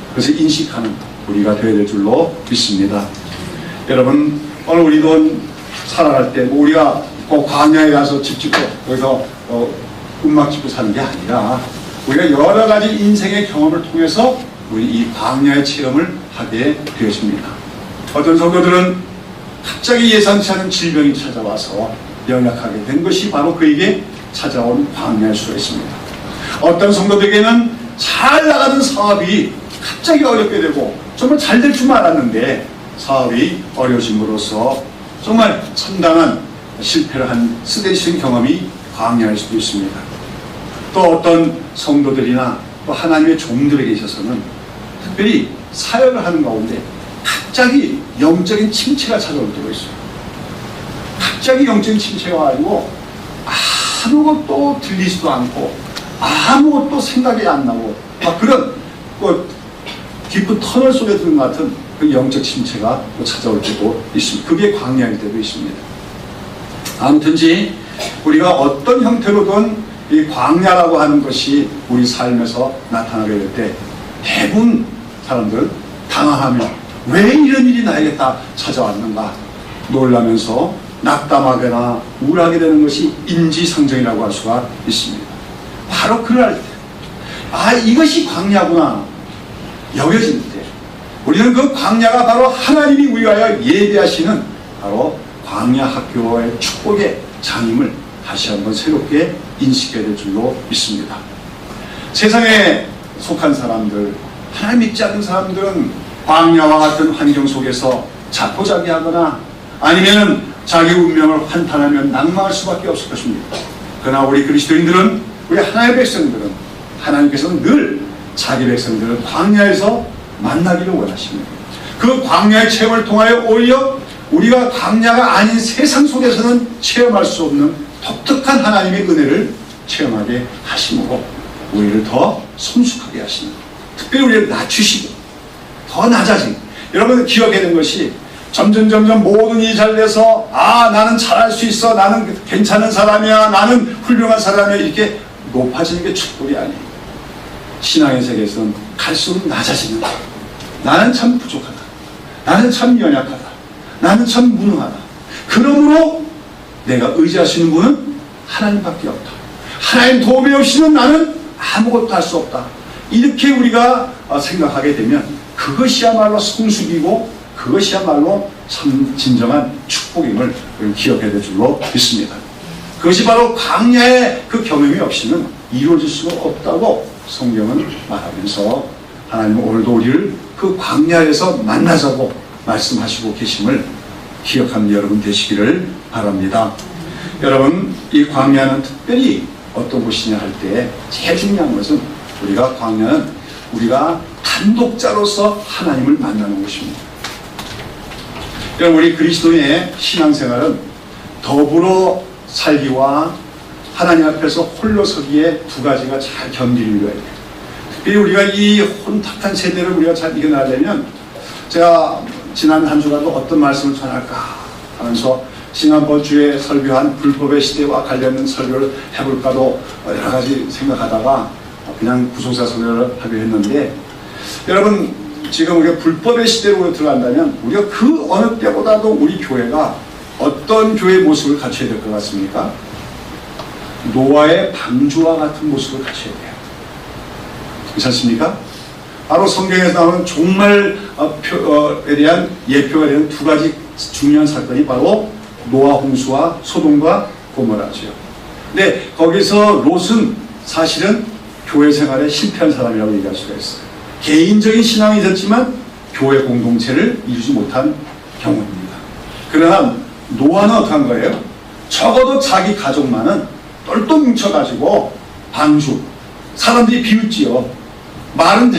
그것을 인식하는 우리가 되어야 될 줄로 믿습니다. 여러분, 오늘 우리도 살아갈 때 우리가 꼭 광야에 가서 집 짓고 거기서 음악 짓고 사는 게 아니라 우리가 여러 가지 인생의 경험을 통해서 우리 이 광야의 체험을 하게 되었습니다. 어떤 성도들은 갑자기 예상치 않은 질병이 찾아와서 연약하게 된 것이 바로 그에게 찾아온 광야일 수가 있습니다. 어떤 성도들에게는 잘 나가는 사업이 갑자기 어렵게 되고 정말 잘 될 줄 알았는데 사업이 어려짐으로써 정말 상당한 실패를 한 쓰대신 경험이 광야일 수도 있습니다. 또 어떤 성도들이나 또 하나님의 종들에게 있어서는 특별히 사역을 하는 가운데 갑자기 영적인 침체가 찾아올 때가 있어요. 갑자기 영적인 침체가 와가지고 아무것도 들리지도 않고 아무것도 생각이 안 나고 막 그런 깊은 터널 속에 드는 것 같은 그 영적 침체가 또 찾아올 때도 있습니다. 그게 광야일 때도 있습니다. 아무튼지 우리가 어떤 형태로든 이 광야라고 하는 것이 우리 삶에서 나타나게 될 때 대부분 사람들은 당황하며 왜 이런 일이 나에게 다 찾아왔는가 놀라면서 낙담하거나 우울하게 되는 것이 인지상정이라고 할 수가 있습니다. 바로 그럴 때 이것이 광야구나 여겨질 때 우리는 그 광야가 바로 하나님이 우리가 예비하시는 바로 광야 학교의 축복의 장임을 다시 한번 새롭게 인식해야 될 줄로 믿습니다. 세상에 속한 사람들, 하나님 믿지 않는 사람들은 광야와 같은 환경 속에서 자포자기하거나 아니면 자기 운명을 환탄하며 낭망할 수밖에 없을 것입니다. 그러나 우리 그리스도인들은, 우리 하나님의 백성들은, 하나님께서는 늘 자기 백성들을 광야에서 만나기를 원하십니다. 그 광야의 체험을 통하여 오히려 우리가 광야가 아닌 세상 속에서는 체험할 수 없는 독특한 하나님의 은혜를 체험하게 하심으로 우리를 더 성숙하게 하시는, 특별히 우리를 낮추시고 더 낮아지고, 여러분 기억해야 되는 것이 점점 모든 일이 잘 돼서 나는 잘할 수 있어, 나는 괜찮은 사람이야, 나는 훌륭한 사람이야, 이렇게 높아지는 게 축복이 아니에요. 신앙의 세계에서는 갈수록 낮아지는 거예요. 나는 참 부족하다, 나는 참 연약하다, 나는 참 무능하다. 그러므로 내가 의지할 수 있는 분은 하나님밖에 없다. 하나님 도움이 없이는 나는 아무것도 할 수 없다. 이렇게 우리가 생각하게 되면 그것이야말로 성숙이고 그것이야말로 참 진정한 축복임을 기억해야 될 줄로 믿습니다. 그것이 바로 광야의 그 경험이 없이는 이루어질 수가 없다고 성경은 말하면서 하나님은 오늘도 우리를 그 광야에서 만나자고 말씀하시고 계심을 기억하는 여러분 되시기를 바랍니다. 여러분, 이 광야는 특별히 어떤 곳이냐 할 때 제일 중요한 것은 광야는 우리가 단독자로서 하나님을 만나는 곳입니다. 여러분, 우리 그리스도인의 신앙생활은 더불어 살기와 하나님 앞에서 홀로 서기에 두 가지가 잘 견디려야 돼요. 특별히 우리가 이 혼탁한 세대를 우리가 잘 이겨나가려면, 제가 지난 한 주간도 어떤 말씀을 전할까 하면서 지난번 주에 설교한 불법의 시대와 관련된 설교를 해볼까도 여러 가지 생각하다가 그냥 구속사 설교를 하기로 했는데, 여러분 지금 우리가 불법의 시대로 들어간다면 우리가 그 어느 때보다도 우리 교회가 어떤 교회의 모습을 갖춰야 될 것 같습니까? 노아의 방주와 같은 모습을 갖춰야 돼요. 그렇지 않습니까? 바로 성경에서 나오는 종말에 대한 예표가 되는 두 가지 중요한 사건이 바로 노아 홍수와 소돔과 고모라죠. 근데 거기서 롯은 사실은 교회 생활에 실패한 사람이라고 얘기할 수가 있어요. 개인적인 신앙이 있었지만 교회 공동체를 이루지 못한 경우입니다. 그러나 노아는 어떻게 한 거예요? 적어도 자기 가족만은 똘똘 뭉쳐가지고 방주, 사람들이 비웃지요. 말은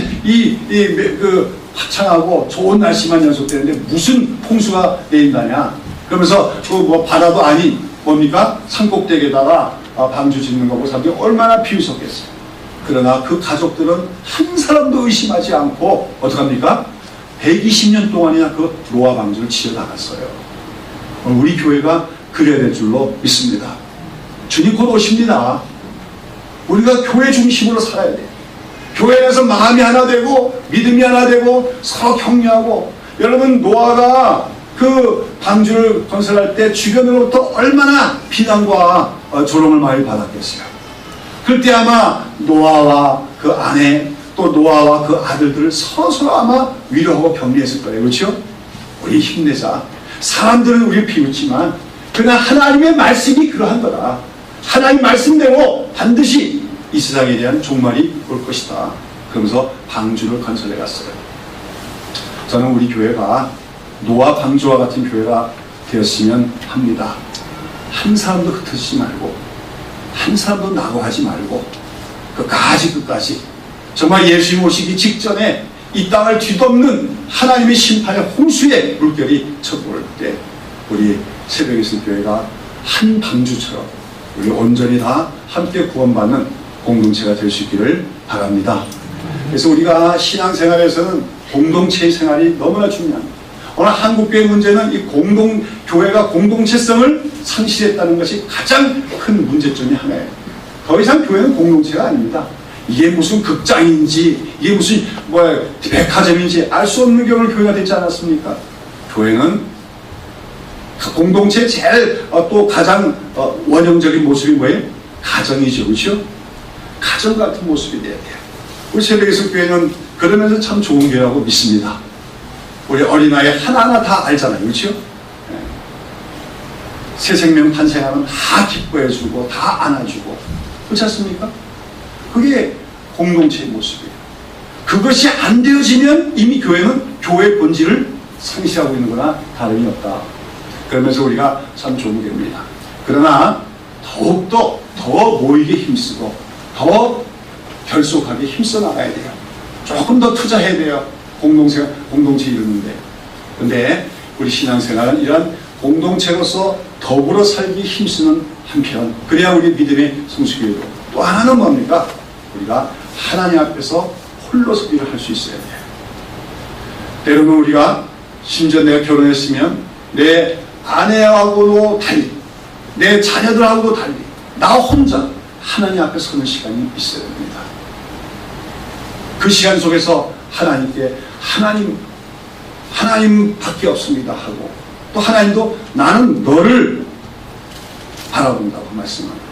화창하고 좋은 날씨만 연속되는데 무슨 홍수가 내린다냐. 그러면서 바다도 아닌 뭡니까? 산꼭대기에다가 방주 짓는 거고 사람들이 얼마나 비웃었겠어요. 그러나 그 가족들은 한 사람도 의심하지 않고 어떡합니까? 120년 동안이나 그 노아 방주를 지어나갔어요. 우리 교회가 그래야 될 줄로 믿습니다. 주님 곧 오십니다. 우리가 교회 중심으로 살아야 돼요. 교회에서 마음이 하나 되고 믿음이 하나 되고 서로 격려하고. 여러분, 노아가 그 방주를 건설할 때 주변으로부터 얼마나 비난과 조롱을 많이 받았겠어요. 그때 아마 노아와 그 아내 또 노아와 그 아들들을 서로 아마 위로하고 격려했을 거예요. 그렇죠? 우리 힘내자. 사람들은 우리를 비웃지만 그러나 하나님의 말씀이 그러한 거다. 하나님 말씀대로 반드시 이 세상에 대한 종말이 올 것이다. 그러면서 방주를 건설해 갔어요. 저는 우리 교회가 노아 방주와 같은 교회가 되었으면 합니다. 한 사람도 흩어지지 말고 한 사람도 낙오하지 말고 끝까지 정말 예수님 오시기 직전에 이 땅을 뒤덮는 하나님의 심판의 홍수의 물결이 쳐올 때 우리 새벽에 있을 교회가 한 방주처럼 우리 온전히 다 함께 구원받는 공동체가 될 수 있기를 바랍니다. 그래서 우리가 신앙생활에서는 공동체의 생활이 너무나 중요합니다. 오늘 한국교회 문제는 이 교회가 공동체성을 상실했다는 것이 가장 큰 문제점이 하나예요. 더 이상 교회는 공동체가 아닙니다. 이게 무슨 극장인지 이게 무슨 백화점인지 알 수 없는 경우를 교회가 되지 않았습니까? 교회는 공동체의 제일 또 가장 원형적인 모습이 뭐예요? 가정이죠. 그렇죠? 가정 같은 모습이 돼야 돼요. 우리 새벽에서 교회는 그러면서 참 좋은 교회라고 믿습니다. 우리 어린아이 하나하나 다 알잖아요. 그렇죠? 새 생명 탄생하면 다 기뻐해주고 다 안아주고 그렇지 않습니까? 그게 공동체의 모습이에요. 그것이 안 되어지면 이미 교회는 교회의 본질을 상실하고 있는 거나 다름이 없다. 그러면서 우리가 참 조목입니다. 그러나 더욱더 더 모이게 힘쓰고 더 결속하게 힘써 나가야 돼요. 조금 더 투자해야 돼요. 공동체 이루는데. 근데 우리 신앙생활은 이런 공동체로서 더불어 살기 힘쓰는 한편, 그래야 우리 믿음의 성숙이고, 또 하나는 뭡니까? 우리가 하나님 앞에서 홀로 서기를 할 수 있어야 돼요. 때로는 우리가 심지어 내가 결혼했으면 내 아내하고도 달리, 내 자녀들하고도 달리, 나 혼자 하나님 앞에 서는 시간이 있어야 됩니다. 그 시간 속에서 하나님께 하나님밖에 없습니다 하고, 또 하나님도 나는 너를 바라본다고 말씀합니다.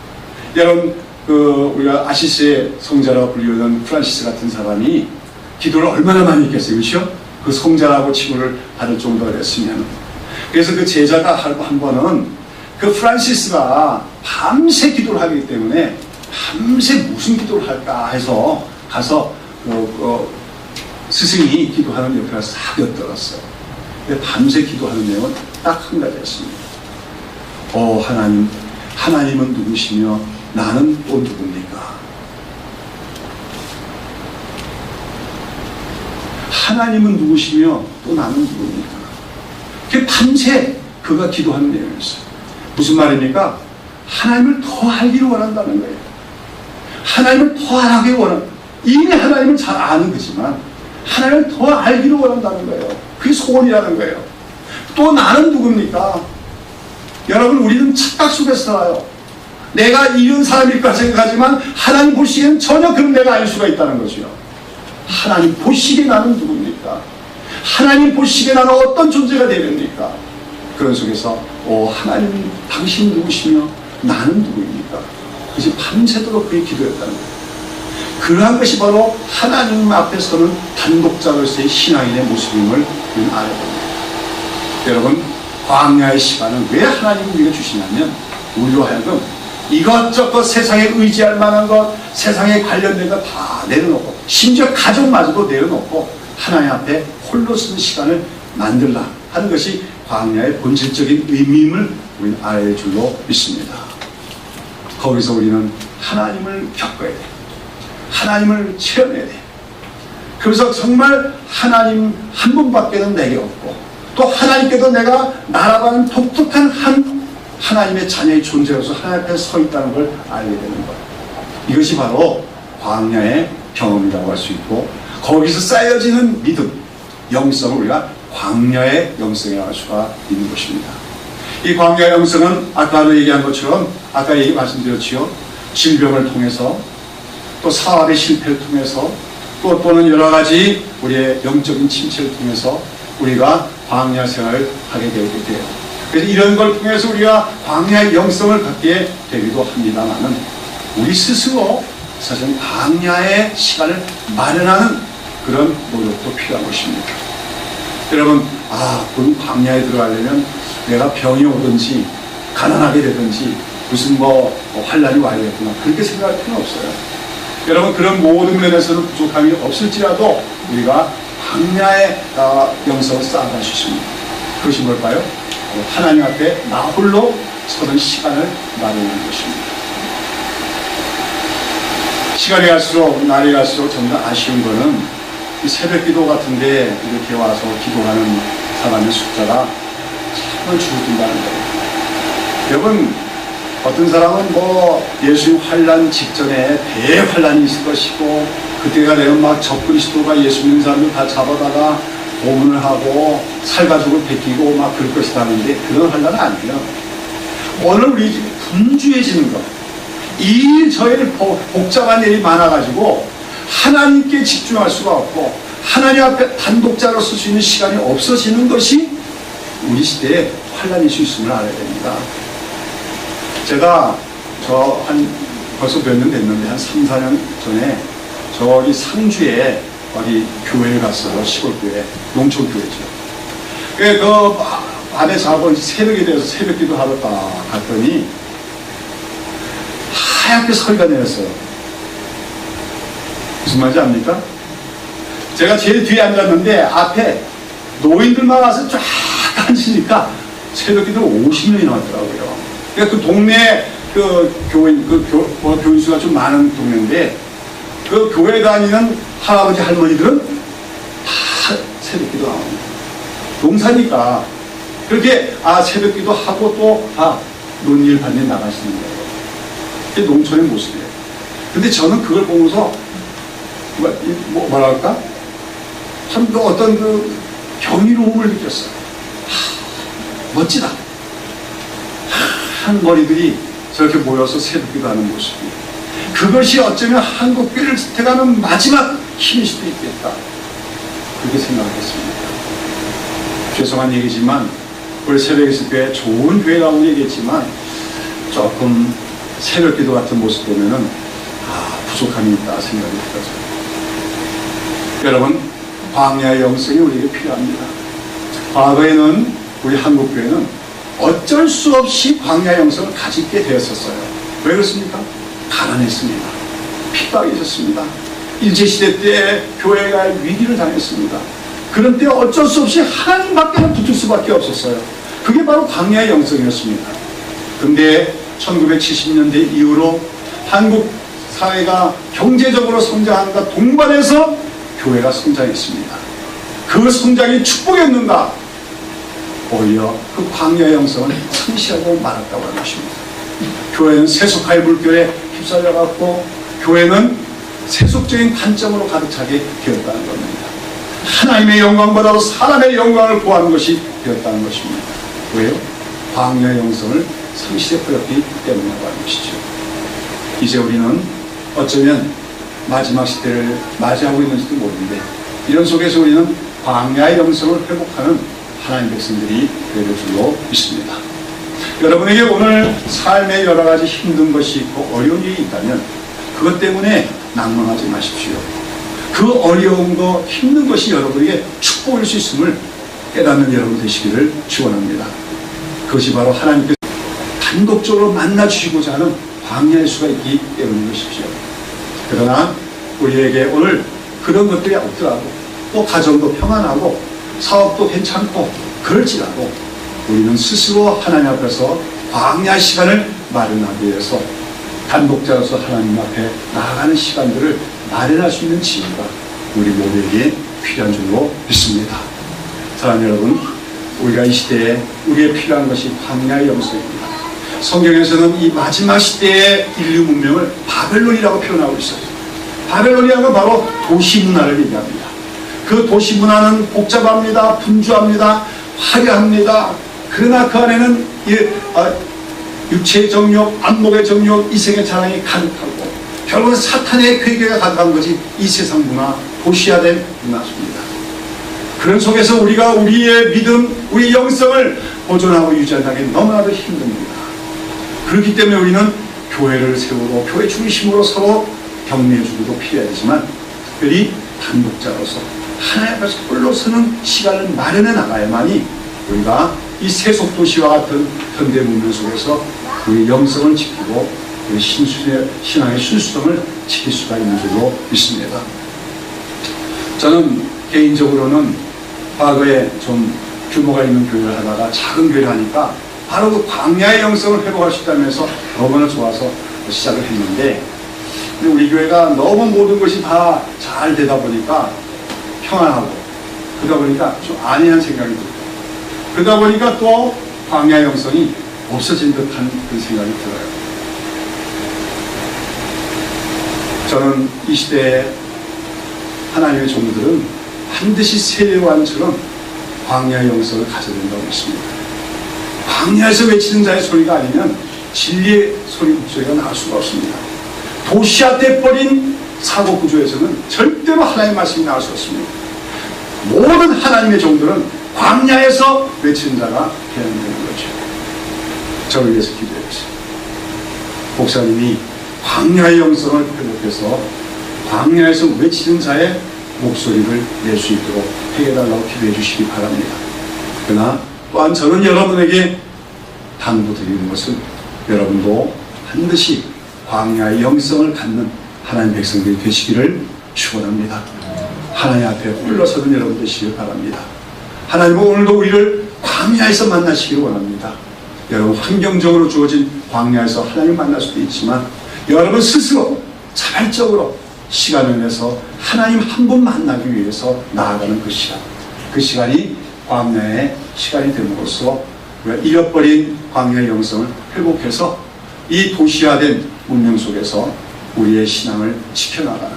여러분, 우리가 아시스의 성자라고 불리우는 프란시스 같은 사람이 기도를 얼마나 많이 했겠어요, 그렇죠? 그 성자라고 칭호를 받을 정도가 됐으면. 그래서 그 제자가 한 번은 그 프란시스가 밤새 기도를 하기 때문에 밤새 무슨 기도를 할까 해서 가서 스승이 기도하는 옆에 가서 싹 엿들었어요. 밤새 기도하는 내용은 딱 한 가지였습니다. 하나님은 누구시며 나는 또 누굽니까? 하나님은 누구시며 또 나는 누굽니까? 그게 밤새 그가 기도하는 내용이었어요. 무슨 말입니까? 하나님을 더 알기를 원한다는 거예요. 하나님을 더 알기 이미 하나님을 잘 아는 거지만 하나님을 더 알기를 원한다는 거예요. 그게 소원이라는 거예요. 또 나는 누굽니까? 여러분, 우리는 착각 속에서 살아요. 내가 이런 사람일까 생각하지만 하나님 보시기에는 전혀 그런 내가 아닐 수가 있다는 거죠. 하나님 보시기에 나는 누굽니까? 하나님 보시기에 나는 어떤 존재가 되렵니까? 그런 속에서 하나님 당신 누구시며 나는 누구입니까? 그것이 밤새도록 그의 기도였다는 거예요. 그러한 것이 바로 하나님 앞에 서는 단독자로서의 신앙인의 모습임을 우리는 알아야 됩니다. 여러분, 광야의 시간은 왜 하나님이 우리에게 주시냐면 우리로 하여금 이것저것 세상에 의지할 만한 것, 세상에 관련된 것 다 내려놓고, 심지어 가족마저도 내려놓고 하나님 앞에 홀로 쓰는 시간을 만들라 하는 것이 광야의 본질적인 의미임을 우리는 알아야 줄로 믿습니다. 거기서 우리는 하나님을 겪어야 돼. 하나님을 체험해야 돼. 그래서 정말 하나님 한 분밖에는 내게 없고, 또 하나님께도 내가 나라가는 독특한 하나님의 자녀의 존재로서 하나님 앞에 서 있다는 걸 알게 되는 거예요. 이것이 바로 광야의 경험이라고 할 수 있고, 거기서 쌓여지는 믿음, 영성을 우리가 광야의 영성이라고 할 수가 있는 것입니다. 이 광야의 영성은 아까도 얘기한 것처럼, 아까 말씀드렸지요. 질병을 통해서, 또 사업의 실패를 통해서, 또는 여러 가지 우리의 영적인 침체를 통해서 우리가 광야 생활을 하게 되게 돼요. 그래서 이런 걸 통해서 우리가 광야의 영성을 갖게 되기도 합니다만은, 우리 스스로 사실 광야의 시간을 마련하는 그런 노력도 필요한 것입니다. 여러분, 그 광야에 들어가려면 내가 병이 오든지 가난하게 되든지 무슨 환란이 와야겠구나, 그렇게 생각할 필요는 없어요. 여러분, 그런 모든 면에서는 부족함이 없을지라도 우리가 광야의 영성을 쌓아갈 수 있습니다. 그것이 뭘까요? 하나님 앞에 나 홀로 서는 시간을 마련하는 것입니다. 시간이 갈수록, 날이 갈수록 점점 아쉬운 거는 이 새벽 기도 같은데 이렇게 와서 기도하는 사람의 숫자가 정말 줄어든다는 거예요. 여러분, 어떤 사람은 예수님 환란 직전에 대환란이 있을 것이고, 그때가 되면 막 적그리스도가 예수 믿는 사람들 다 잡아다가 고문을 하고 살가죽을 베끼고 막 그럴 것이다 하는데, 그런 환란은 아니에요. 오늘 우리 집이 분주해지는 것, 이 저의 복잡한 일이 많아가지고 하나님께 집중할 수가 없고 하나님 앞에 단독자로 쓸 수 있는 시간이 없어지는 것이 우리 시대에 환란일 수 있음을 알아야 됩니다. 제가 벌써 몇 년 됐는데 한 3, 4년 전에 저기 상주에 어디 교회를 갔어요. 시골교회, 농촌교회죠. 그 밤에 자고 새벽이 돼서 새벽 기도 하러 딱 갔더니 하얗게 소리가 내렸어요. 무슨 말인지 압니까? 제가 제일 뒤에 앉았는데 앞에 노인들만 와서 쫙 앉으니까 새벽 기도를 50명이 나왔더라고요. 그러니까 그 동네 그 교인, 교인 수가 좀 많은 동네인데 그 교회 다니는 할아버지 할머니들은 다 새벽 기도 나옵니다. 농사니까 그렇게 새벽 기도 하고 또 논일 반에 나가시는 거예요. 그게 농촌의 모습이에요. 근데 저는 그걸 보면서 뭐랄까? 참 어떤 그 경이로움을 느꼈어요. 멋지다. 한 머리들이 저렇게 모여서 새벽 기도하는 모습이, 그것이 어쩌면 한국 교회를 지탱하는 마지막 힘일 수도 있겠다. 그렇게 생각했습니다. 죄송한 얘기지만 우리 새벽에서 교회 좋은 교회라고 얘기했지만 조금 새벽 기도 같은 모습 보면은 부족함이 있다 생각이 들어요. 여러분, 광야의 영성이 우리에게 필요합니다. 과거에는 우리 한국 교회는 어쩔 수 없이 광야의 영성을 가지게 되었었어요. 왜 그렇습니까? 가난했습니다. 핍박이 있었습니다. 일제시대 때 교회가 위기를 당했습니다. 그런 때 어쩔 수 없이 하나님밖에는 붙을 수밖에 없었어요. 그게 바로 광야의 영성이었습니다. 근데 1970년대 이후로 한국 사회가 경제적으로 성장한다 동반해서 교회가 성장했습니다. 그 성장이 축복이었는가? 오히려 그 광야의 영성을 상실하고 말았다고 하는 것입니다. 교회는 세속화의 물결에 휩쓸려갔고 교회는 세속적인 관점으로 가득 차게 되었다는 겁니다. 하나님의 영광보다도 사람의 영광을 구하는 것이 되었다는 것입니다. 왜요? 광야의 영성을 상실해버렸기 때문이라고 하는 것이죠. 이제 우리는 어쩌면 마지막 시대를 맞이하고 있는지도 모르는데 이런 속에서 우리는 광야의 영성을 회복하는 하나님 백성들이 되는 줄로 믿습니다. 여러분에게 오늘 삶에 여러 가지 힘든 것이 있고 어려운 일이 있다면 그것 때문에 낭망하지 마십시오. 그 어려운 거, 힘든 것이 여러분에게 축복일 수 있음을 깨닫는 여러분 되시기를 축원합니다. 그것이 바로 하나님께서 단독적으로 만나주시고자 하는 광야의 수가 있기 때문인 것이죠. 그러나 우리에게 오늘 그런 것들이 없더라도 또 가정도 평안하고 사업도 괜찮고 그럴지라도 우리는 스스로 하나님 앞에서 광야 시간을 마련하기 위해서 단독자로서 하나님 앞에 나아가는 시간들을 마련할 수 있는 지혜가 우리 모두에게 필요한 줄로 믿습니다. 사랑하는 여러분, 우리가 이 시대에 우리에 필요한 것이 광야의 영성입니다. 성경에서는 이 마지막 시대의 인류 문명을 바벨론이라고 표현하고 있어요. 바벨론이라는 건 바로 도시 문화를 얘기합니다. 그 도시 문화는 복잡합니다. 분주합니다. 화려합니다. 그러나 그 안에는 육체의 정욕, 안목의 정욕, 이생의 자랑이 가득하고 결국은 사탄의 괴계가 가득한 것이 이 세상 문화, 도시화된 문화입니다. 그런 속에서 우리가 우리의 믿음, 우리의 영성을 보존하고 유지하기 너무나도 힘듭니다. 그렇기 때문에 우리는 교회를 세우고 교회 중심으로 서로 격려해주기도 필요하지만 특별히 단독자로서 하나님 앞에서 홀로 서는 시간을 마련해 나가야만이 우리가 이 세속 도시와 같은 현대 문명 속에서 우리 영성을 지키고 우리 신앙의 순수성을 지킬 수가 있는 줄로 믿습니다. 저는 개인적으로는 과거에 좀 규모가 있는 교회를 하다가 작은 교회를 하니까 바로 그 광야의 영성을 회복할 수 있다면서 너무나 좋아서 시작을 했는데 근데 우리 교회가 너무 모든 것이 다 잘 되다 보니까 평안하고 그러다 보니까 좀 안이한 생각이 들고 그러다 보니까 또 광야의 영성이 없어진 듯한 그런 생각이 들어요. 저는 이 시대에 하나님의 종들은 반드시 세례요한처럼 광야의 영성을 가져야 된다고 믿습니다. 광야에서 외치는 자의 소리가 아니면 진리의 목소리가 나올 수가 없습니다. 도시화돼 버린 사고 구조에서는 절대로 하나님의 말씀이 나올 수 없습니다. 모든 하나님의 종들은 광야에서 외치는 자가 되어야 되는 거죠. 저를 위해서 기도해 주세요. 목사님이 광야의 영성을 회복해서 광야에서 외치는 자의 목소리를 낼 수 있도록 해달라고 기도해 주시기 바랍니다. 그러나 또한 저는 여러분에게 당부드리는 것은 여러분도 반드시 광야의 영성을 갖는 하나님의 백성들이 되시기를 축원합니다. 하나님 앞에 홀로서는 여러분 되시길 바랍니다. 하나님은 오늘도 우리를 광야에서 만나시기를 원합니다. 여러분 환경적으로 주어진 광야에서 하나님 만날 수도 있지만 여러분 스스로 자발적으로 시간을 내서 하나님 한 분 만나기 위해서 나아가는 그 시간이 광야의 시간이 됨으로써 우리가 잃어버린 광야의 영성을 회복해서 이 도시화된 문명 속에서 우리의 신앙을 지켜나가는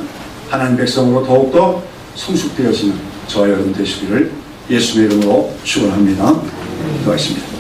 하나님 백성으로 더욱더 성숙되어지는 저와 여러분 되시기를 예수의 이름으로 축원합니다. 기도하겠습니다.